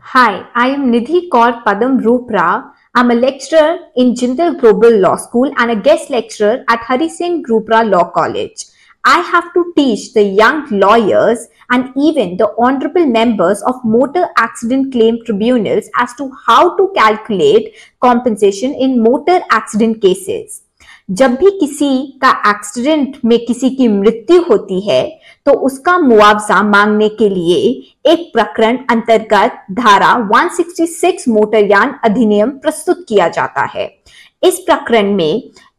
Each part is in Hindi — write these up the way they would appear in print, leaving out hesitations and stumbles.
Hi, I am Nidhi Kaur Padam Rupra. I'm a lecturer in Jindal Global Law School and a guest lecturer at Hari Singh Rupra Law College. I have to teach the young lawyers and even the honorable members of motor accident claim tribunals as to how to calculate compensation in motor accident cases. जब भी किसी का एक्सीडेंट में किसी की मृत्यु होती है तो उसका मुआवजा मांगने के लिए एक प्रकरण अंतर्गत धारा 166 मोटरयान अधिनियम प्रस्तुत किया जाता है। इस प्रकरण में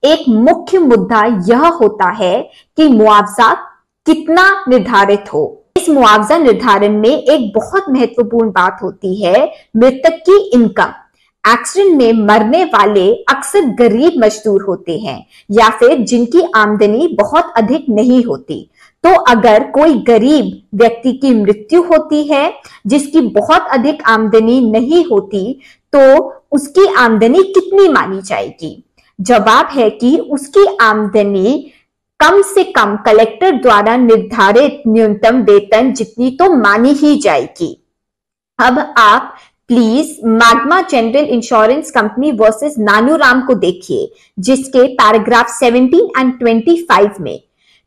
एक मुख्य मुद्दा यह होता है कि मुआवजा कितना निर्धारित हो। इस मुआवजा निर्धारण में एक बहुत महत्वपूर्ण बात होती है मृतक की इनकम। एक्सीडेंट में मरने वाले अक्सर गरीब मजदूर होते हैं या फिर जिनकी आमदनी बहुत अधिक नहीं होती। तो अगर कोई गरीब व्यक्ति की मृत्यु होती है जिसकी बहुत अधिक आमदनी नहीं होती तो उसकी आमदनी कितनी मानी जाएगी? जवाब है कि उसकी आमदनी कम से कम कलेक्टर द्वारा निर्धारित न्यूनतम वेतन जितनी तो मानी ही जाएगी। अब आप please magma general insurance company versus Nanuram को देखिए, जिसके पैराग्राफ 17 एंड 25 में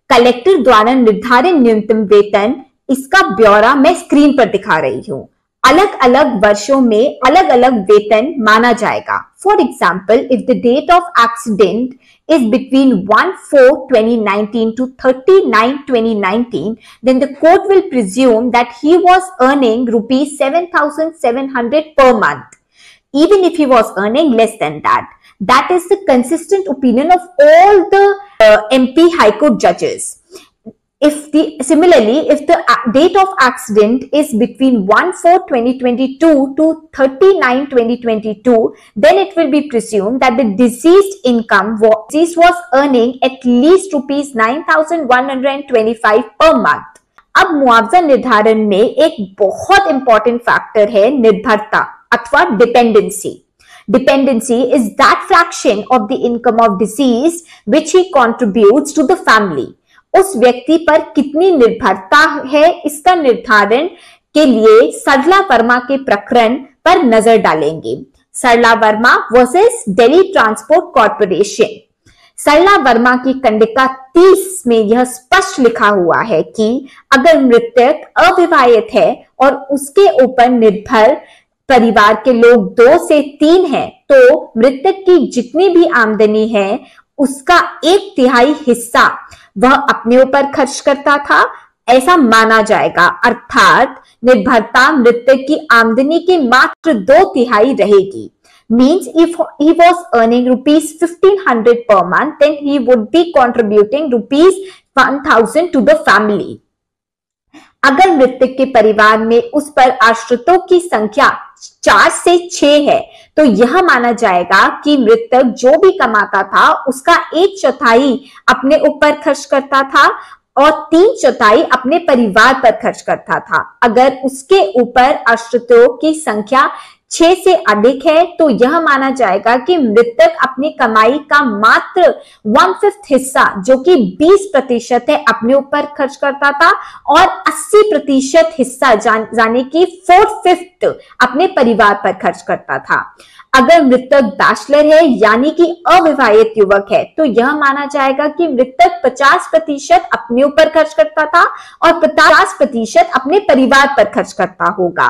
कलेक्टर द्वारा निर्धारित न्यूनतम वेतन, इसका ब्यौरा मैं स्क्रीन पर दिखा रही हूं। अलग अलग वर्षों में अलग अलग वेतन माना जाएगा। For example, if the date of accident is between 1/4/2019 to 30/9/2019, then the court will presume that he was earning rupees 7,700 per month, even if he was earning less than that. That is the consistent opinion of all the MP High Court judges. Similarly, if the date of accident is between 1/4/2022 to 30/9/2022, then it will be presumed that the deceased was earning at least rupees 9,125 per month. अब मुआवजा निर्धारण में एक बहुत इंपॉर्टेंट फैक्टर है निर्भरता अथवा dependency. Dependency is that fraction of the income of deceased which he contributes to the family. उस व्यक्ति पर कितनी निर्भरता है, इसका निर्धारण के लिए सरला वर्मा के प्रकरण पर नजर डालेंगे। Sarla Verma versus Delhi transport corporation. Sarla Verma की कंडिका 30 में यह स्पष्ट लिखा हुआ है कि अगर मृतक अविवाहित है और उसके ऊपर निर्भर परिवार के लोग 2 से 3 हैं, तो मृतक की जितनी भी आमदनी है उसका 1/3 हिस्सा वह अपने ऊपर खर्च करता था, ऐसा माना जाएगा। अर्थात निर्भरता मृतक की आमदनी के मात्र 2/3 रहेगी। Means if he was earning rupees 1,500 per month, then he would be contributing rupees 1,000 to the family. अगर मृतक के परिवार में उस पर आश्रितों की संख्या 4 से 6 है तो यह माना जाएगा कि मृतक जो भी कमाता था उसका 1/4 अपने ऊपर खर्च करता था और 3/4 अपने परिवार पर खर्च करता था। अगर उसके ऊपर आश्रितों की संख्या 6 से अधिक है तो यह माना जाएगा कि मृतक अपनी कमाई का मात्र 1/5 हिस्सा, जो कि 20% है, अपने ऊपर खर्च करता था और 80% हिस्सा जाने की 4/5 अपने परिवार पर खर्च करता था। अगर मृतक बैचलर है यानी कि अविवाहित युवक है तो यह माना जाएगा कि मृतक 50% अपने ऊपर खर्च करता था और 50% अपने परिवार पर खर्च करता होगा।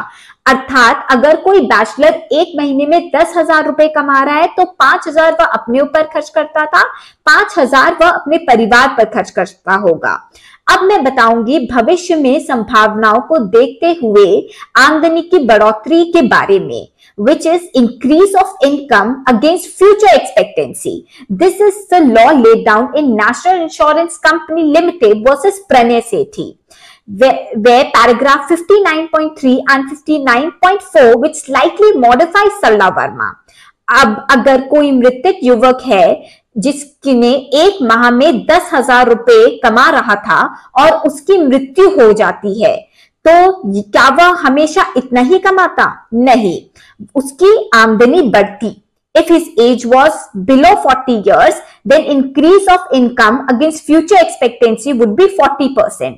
अर्थात अगर कोई बैचलर एक महीने में 10,000 रुपए कमा रहा है तो 5,000 वह अपने ऊपर खर्च करता था, 5,000 वह अपने परिवार पर खर्च करता होगा। अब मैं बताऊंगी भविष्य में संभावनाओं को देखते हुए आमदनी की बढ़ोतरी के बारे में, which is increase of income against future expectancy. This is the law laid down in National Insurance Company Limited versus Pranay Sethi, where paragraph 59.3 and 59.4 which slightly modifies सरला वर्मा। अब अगर कोई मृतक युवक है जिसने एक माह में 10,000 रुपए कमा रहा था और उसकी मृत्यु हो जाती है तो क्या वह हमेशा इतना ही कमाता? नहीं, उसकी आमदनी बढ़ती। If his age was below 40 years, then increase of income against future expectancy would be 40%.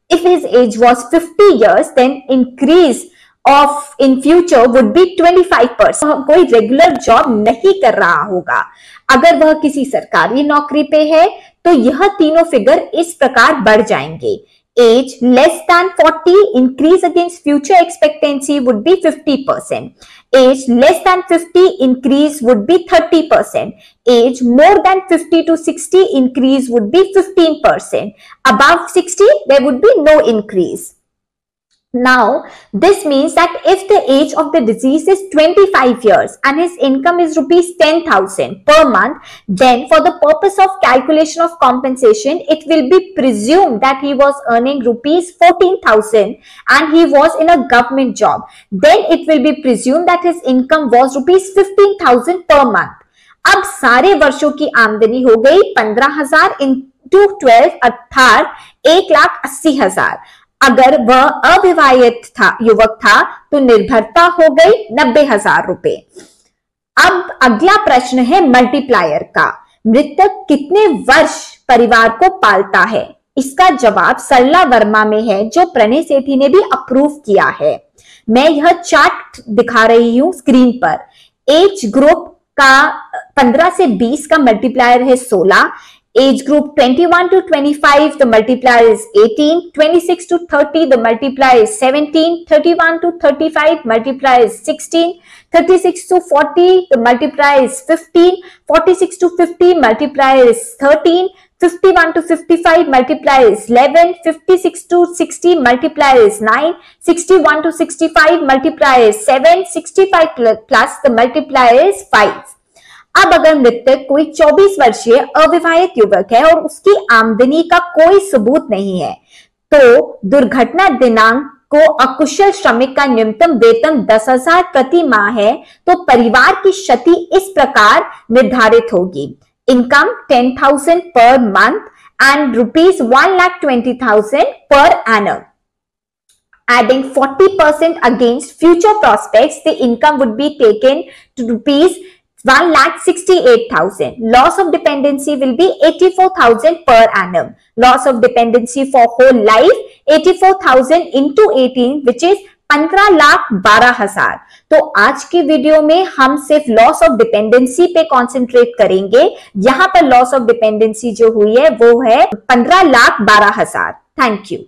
If his age was 50 years, then increase of in future would be 25%. कोई रेगुलर जॉब नहीं कर रहा होगा। अगर वह किसी सरकारी नौकरी पे है तो यह तीनों फिगर इस प्रकार बढ़ जाएंगे। Age less than 40 increase against future expectancy would be 50%. Age less than 50 increase would be 30%. Age more than 50 to 60 increase would be 15%. Above 60 there would be no increase. Now, this means that if the age of the deceased is 25 years and his income is rupees 10,000 per month, then for the purpose of calculation of compensation, it will be presumed that he was earning rupees 14,000 and he was in a government job. Then it will be presumed that his income was rupees 15,000 per month. अब सारे वर्षों की आमदनी हो गई 15,000 into 12 अर्थात 1,80,000। अगर वह अविवाहित युवक था तो निर्भरता हो गई 90,000 रुपए। अब अगला प्रश्न है मल्टीप्लायर का। मृतक कितने वर्ष परिवार को पालता है? इसका जवाब सरला वर्मा में है जो प्रणय सेठी ने भी अप्रूव किया है। मैं यह चार्ट दिखा रही हूं स्क्रीन पर। एज ग्रुप का 15 से 20 का मल्टीप्लायर है 16। Age group 21 to 25, the multiplier is 18. 26 to 30, the multiplier is 17. 31 to 35, multiplier is 16. 36 to 40, the multiplier is 15. 46 to 50, multiplier is 13. 51 to 55, multiplier is 11. 56 to 60, multiplier is 9. 61 to 65, multiplier is 7. 65 plus the multiplier is 5. अब अगर मृतक कोई 24 वर्षीय अविवाहित युवक है और उसकी आमदनी का कोई सबूत नहीं है तो दुर्घटना दिनांक को अकुशल श्रमिक का न्यूनतम वेतन 10,000 प्रति माह है तो परिवार की क्षति इस प्रकार निर्धारित होगी। Income 10,000 per month and rupees 1,20,000 per annum. Adding 40% against future prospects, the income would be taken to rupees 1,68,000. Loss of dependency will be 84,000 per annum. Loss of dependency for whole life 84,000 into 18 which is 15,12,000। तो आज की वीडियो में हम सिर्फ लॉस ऑफ डिपेंडेंसी पे कॉन्सेंट्रेट करेंगे। यहाँ पर लॉस ऑफ डिपेंडेंसी जो हुई है वो है 15,12,000। Thank you.